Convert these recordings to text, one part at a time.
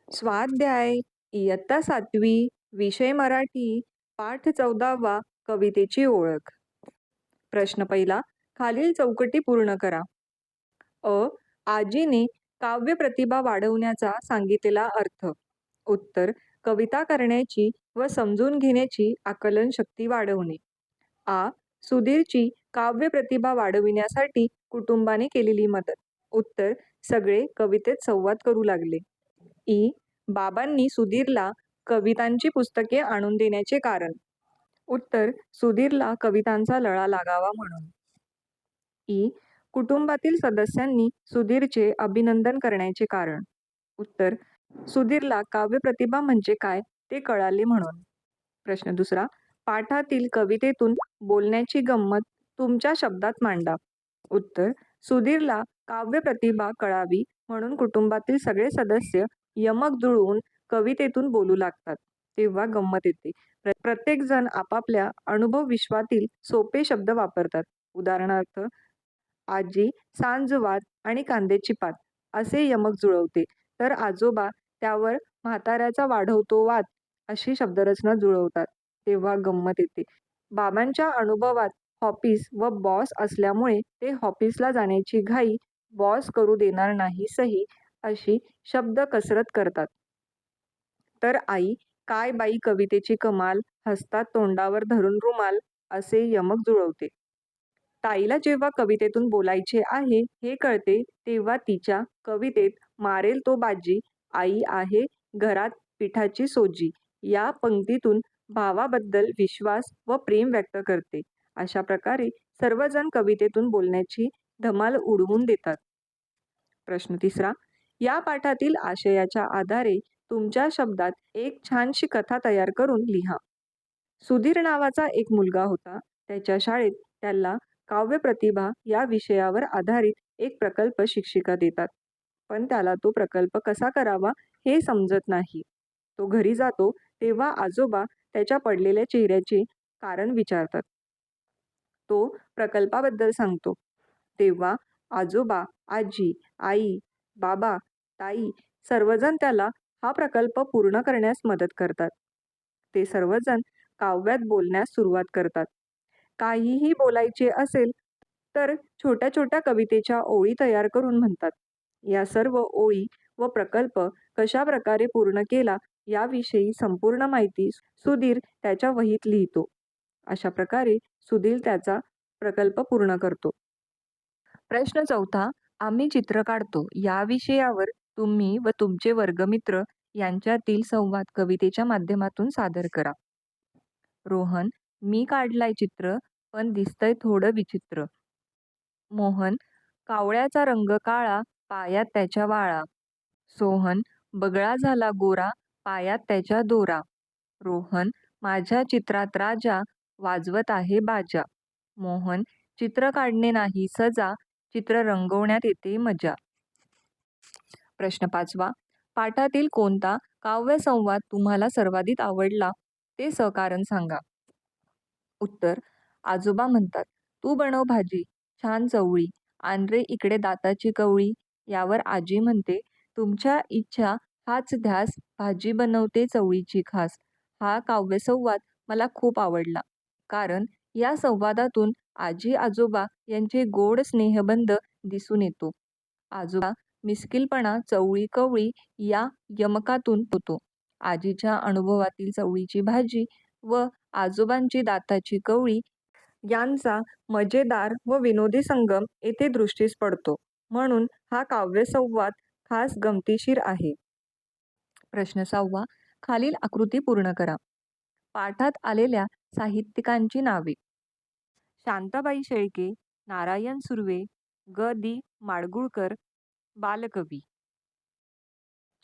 स्वाध्याय इयत्ता 7वी विषय मराठी पाठ 14वा कवितेची ओळख. प्रश्न पहिला. खालील चौकटी पूर्ण करा. अ. आजीने काव्य प्रतिभा वाढवण्याचा सांगितलेला अर्थ. उत्तर. कविता करण्याची व समजून घेण्याची आकलन शक्ती वाढवणे. आ. सुधीरची काव्य प्रतिभा वाढविण्यासाठी कुटुंबाने केलेली मदत. उत्तर. सगळे कवितेत संवाद करू लागले. ई. बाबांनी सुधीरला कवितांची पुस्तके आणून देण्याचे कारण. उत्तर. सुधीरला कवितांचा लळा लागावा म्हणून. ई. कुटुंबातील सदस्यांनी सुधीरचे अभिनंदन करण्याचे कारण. उत्तर. सुधीरला काव्य प्रतिभा म्हणजे काय ते कळाले म्हणून. प्रश्न दुसरा. पाठातील कवितेतून बोलण्याची गंमत तुमच्या शब्दात मांडा. उत्तर. सुधीरला काव्य प्रतिभा कळावी म्हणून कुटुंबातील सगळे सदस्य यमक जुळवून कवितेतून बोलू लागतात, तेव्हा गंमत येते. प्रत्येक जण आपापल्या अनुभव विश्वातील सोपे शब्द वापरतात. उदाहरणार्थ, आजी सांजवात आणि कांद्याची पात असे यमक जुळवते, तर आजोबा त्यावर म्हाताऱ्याचा वाढवतो वात अशी शब्दरचना जुळवतात, तेव्हा गंमत येते. बाबांच्या अनुभवात ऑफिस व बॉस असल्यामुळे ते ऑफिसला जाण्याची घाई बॉस करू देणार नाही सही अशी शब्द कसरत करतात. तर आई काय बाई कवितेची कमाल, हसतात तोंडावर धरून रुमाल असे यमक जुळवते. ताईला जेव्हा कवितेतून बोलायचे आहे हे कळते, तेव्हा तिच्या कवितेत मारेल तो बाजी, आई आहे घरात पिठाची सोजी या पंक्तीतून भावाबद्दल विश्वास व प्रेम व्यक्त करते. अशा प्रकारे सर्वजण कवितेतून बोलण्याची धमाल उडवून देतात. प्रश्न तिसरा. या पाठातील आशयाच्या आधारे तुमच्या शब्दात एक छानशी कथा तयार करून लिहा. सुधीर नावाचा एक मुलगा होता. त्याच्या शाळेत त्याला काव्य प्रतिभा या विषयावर आधारित एक प्रकल्प शिक्षिका देतात, पण त्याला तो प्रकल्प कसा करावा हे समजत नाही. तो घरी जातो तेव्हा आजोबा त्याच्या पडलेल्या चेहऱ्याचे कारण विचारतात. तो प्रकल्पाबद्दल सांगतो तेव्हा आजोबा, आजी, आई, बाबा, ताई सर्वजण त्याला हा प्रकल्प पूर्ण करण्यास मदत करतात. ते सर्वजण काव्यात बोलण्यास सुरुवात करतात. काहीही बोलायचे असेल तर छोट्या छोट्या कवितेच्या ओळी तयार करून म्हणतात. या सर्व ओळी व प्रकल्प कशा प्रकारे पूर्ण केला याविषयी संपूर्ण माहिती सुधीर त्याच्या वहीत लिहितो. अशा प्रकारे सुधीर त्याचा प्रकल्प पूर्ण करतो. प्रश्न चौथा. आम्ही चित्र काढतो या विषयावर तुम्ही व तुमचे वर्गमित्र यांच्यातील संवाद कवितेच्या माध्यमातून सादर करा. रोहन. मी काढलाय चित्र, पण दिसतंय थोडं विचित्र. मोहन. कावळ्याचा रंग काळा, पायात त्याच्या वाळा. सोहन. बगळा झाला गोरा, पायात त्याच्या दोरा. रोहन. माझ्या चित्रात राजा, वाजवत आहे बाजा. मोहन. चित्र काढणे नाही सजा, चित्र रंगवण्यात येते मजा. प्रश्न पाचवा. पाठातील कोणता काव्यसंवाद तुम्हाला सर्वाधिक आवडला ते सकारण सांगा. उत्तर. आजोबा म्हणतात, तू बनव भाजी, छान चवळी, आण रे इकडे दाताची कवळी. यावर आजी म्हणते, तुमच्या इच्छा हाच ध्यास, भाजी बनवते चवळीची खास. हा काव्यसंवाद मला खूप आवडला, कारण या संवादातून आजी आजोबा यांचे गोड स्नेहबंध दिसून येतो. आजोबा मिस्किलपणा चवळी कवळी या यमकातून होतो. आजीच्या अनुभवातील चवळीची भाजी व आजोबांची दाताची कवळी यांचा मजेदार व विनोदी संगम येथे दृष्टीस पडतो, म्हणून हा काव्यसंवाद खास गमतीशीर आहे. प्रश्न 6वा. खालील आकृती पूर्ण करा. पाठात आलेल्या साहित्यिकांची नावे. शांताबाई शेळके, नारायण सुर्वे, ग. दि. माडगूळकर. बालकवी.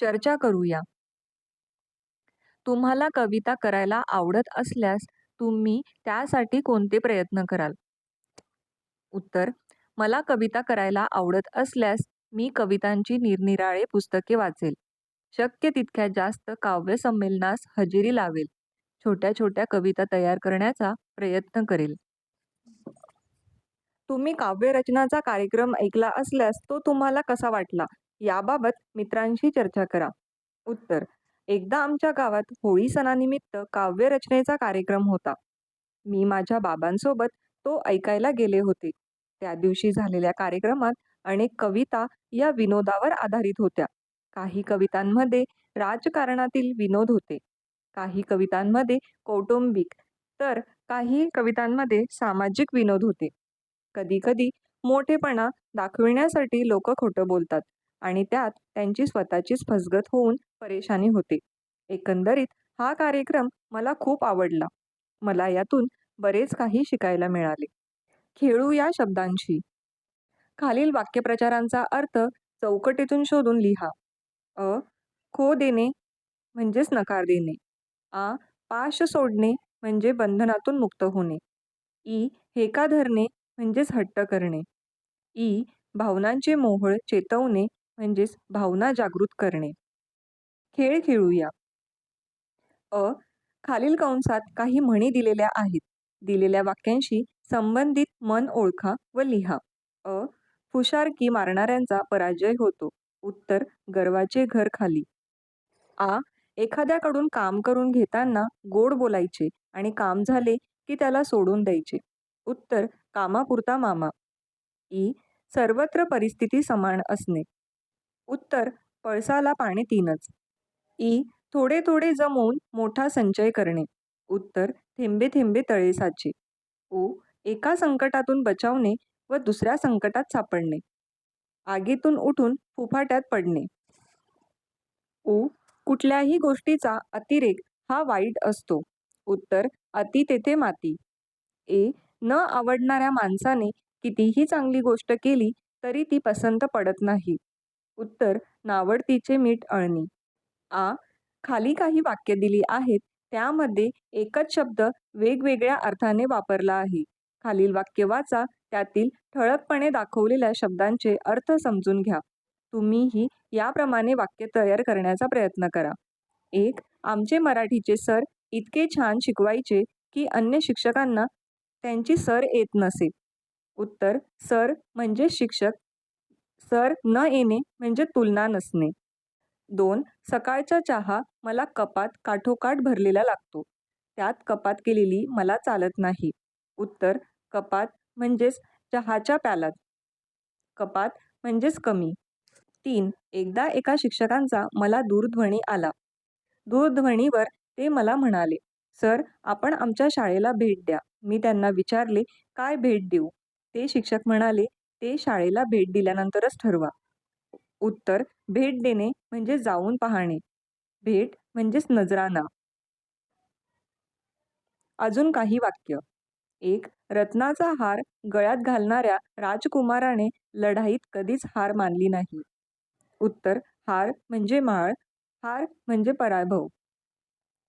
चर्चा करूया. तुम्हाला कविता करायला आवडत असल्यास तुम्ही त्यासाठी कोणते प्रयत्न कराल? उत्तर. मला कविता करायला आवडत असल्यास मी कवितांची निरनिराळे पुस्तके वाचेल. शक्य तितक्या जास्त काव्य संमेलनास हजेरी लावेल. छोट्या छोट्या कविता तयार करण्याचा प्रयत्न करेल. तुम्ही काव्यरचनाचा कार्यक्रम ऐकला असल्यास तो तुम्हाला कसा वाटला याबाबत मित्रांशी चर्चा करा. उत्तर: एकदा आमच्या गावात होळी सणानिमित्त काव्य रचनेचा कार्यक्रम होता. मी माझ्या बाबांसोबत तो ऐकायला गेले होते. त्या दिवशी झालेल्या कार्यक्रमात अनेक कविता या विनोदावर आधारित होत्या. काही कवितांमध्ये राजकारणातील विनोद होते. काही कवितांमध्ये कौटुंबिक, तर काही कवितांमध्ये सामाजिक विनोद होते. कधी-कधी मोठेपणा दाखविण्यासाठी लोकं खोटं बोलतात आणि त्यात त्यांची स्वतःचीच फसगत होऊन परेशानी होते. एकंदरीत हा कार्यक्रम मला खूप आवडला. मला यातून बरेच काही शिकायला मिळाले. खेळू या शब्दांशी. खालील वाक्यप्रचारांचा अर्थ चौकटीतून शोधून लिहा. अ. खो देणे म्हणजेच नकार देणे. आ. पाश सोडणे म्हणजे बंधनातून मुक्त होणे. ई. हेका धरणे म्हणजेच हट्ट करणे. ई. भावनांचे मोहोळ चेतवणे म्हणजेच भावना जागृत करणे. खेळ खेळूया. अ. खालील कंसात काही म्हणी दिलेल्या आहेत. दिलेल्या वाक्यांशी संबंधित म्हण ओळखा व लिहा. अ. फुशारकी मारणाऱ्यांचा पराजय होतो. उत्तर: गर्वाचे घर खाली. आ. एखाद्याकडून काम करून घेताना गोड बोलायचे आणि काम झाले की त्याला सोडून द्यायचे. उत्तर: कामापुरता मामा. ई. सर्वत्र परिस्थिती समान असणे. उत्तर: पळसाला पाणी तीनच. ई. थोडे थोडे जमवून मोठा संचय करणे. उत्तर: थेंबे थेंबे तळे साचे. उ. एका संकटातून बचावणे व दुसऱ्या संकटात सापडणे. आगीतून उठून फुफाट्यात पडणे. उ. कुठल्याही गोष्टीचा अतिरेक हा वाईट असतो. उत्तर: अति तेथे माती. ए. न आवडणाऱ्या माणसाने कितीही चांगली गोष्ट केली तरी ती पसंत पडत नाही. उत्तर: नावडतीचे मीठ अळणी. आ. खाली काही वाक्य दिली आहेत. त्यामध्ये एकच शब्द वेगवेगळ्या अर्थाने वापरला आहे. खालील वाक्य वाचा. त्यातील ठळकपणे दाखवलेल्या शब्दांचे अर्थ समजून घ्या. तुम्हीही याप्रमाणे वाक्य तयार करण्याचा प्रयत्न करा. 1. आमचे मराठीचे सर इतके छान शिकवायचे की अन्य शिक्षकांना त्यांची सर येत नसे. उत्तर: सर म्हणजे शिक्षक. सर न येणे म्हणजे तुलना नसणे. 2. सकाळचा चहा मला कपात काठोकाठ भरलेला लागतो. त्यात कपात केलेली मला चालत नाही. उत्तर: कपात म्हणजेच चहाच्या प्यालात. कपात म्हणजेच कमी. 3. एकदा एका शिक्षकांचा मला दूरध्वनी आला. दूरध्वनीवर ते मला म्हणाले, "सर, आपण आमच्या शाळेला भेट द्या." मी त्यांना विचारले, "काय भेट देऊ?" ते शिक्षक म्हणाले, "ते शाळेला भेट दिल्यानंतरच ठरवा." उत्तर: भेट देणे म्हणजे जाऊन पाहणे. भेट म्हणजेच नजराना. अजून काही वाक्य. 1. रत्नाचा हार गळ्यात घालणाऱ्या राजकुमाराने लढाईत कधीच हार मानली नाही. उत्तर: हार म्हणजे माळ. हार म्हणजे पराभव.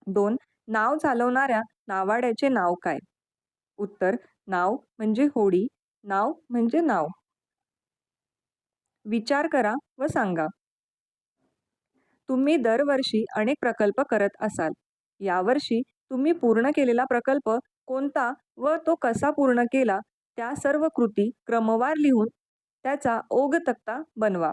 2. नाव चालवणाऱ्या नावाड्याचे नाव काय? उत्तर: नाव म्हणजे होडी. नाव म्हणजे नाव. विचार करा व सांगा. तुम्ही दरवर्षी अनेक प्रकल्प करत असाल. यावर्षी तुम्ही पूर्ण केलेला प्रकल्प कोणता व तो कसा पूर्ण केला त्या सर्व कृती क्रमवार लिहून त्याचा ओघ तक्ता बनवा.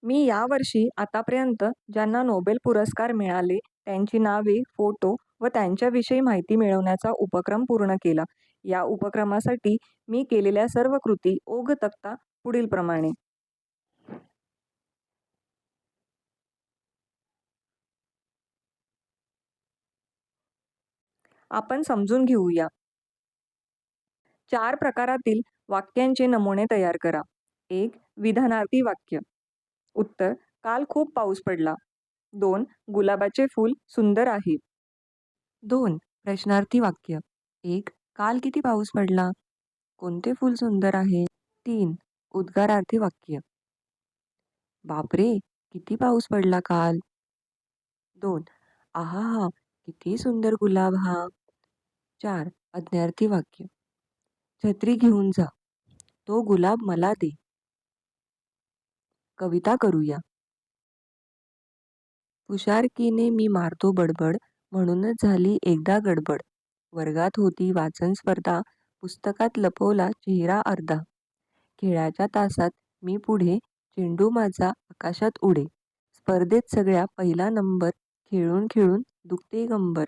मी यावर्षी आतापर्यंत ज्यांना नोबेल पुरस्कार मिळाले त्यांची नावे, फोटो व त्यांच्याविषयी माहिती मिळवण्याचा उपक्रम पूर्ण केला. या उपक्रमासाठी मी केलेल्या सर्व कृती ओघ तक्ता पुढीलप्रमाणे. आपण समजून घेऊया. 4 प्रकारातील वाक्यांचे नमुने तयार करा. 1. विधानार्थी वाक्य. उत्तर: काल खूप पाऊस पडला. 2. गुलाबाचे फूल सुंदर आहे. 2. प्रश्नार्थी वाक्य. 1. काल किती पाऊस पडला? कोणते फूल सुंदर आहे? 3. उद्गारार्थी वाक्य. बापरे! किती पाऊस पडला काल? 2. आहा! किती सुंदर गुलाब हा. 4. अज्ञार्थी वाक्य. छत्री घेऊन जा. तो गुलाब मला दे. कविता करूया. हुशारकीने मी मारतो बडबड, म्हणूनच झाली एकदा गडबड. वर्गात होती वाचन स्पर्धा, पुस्तकात लपवला चेहरा अर्धा. खेळाच्या तासात मी पुढे, चेंडू माझा आकाशात उडे. स्पर्धेत सगळ्या पहिला नंबर, खेळून खेळून दुखते कंबर.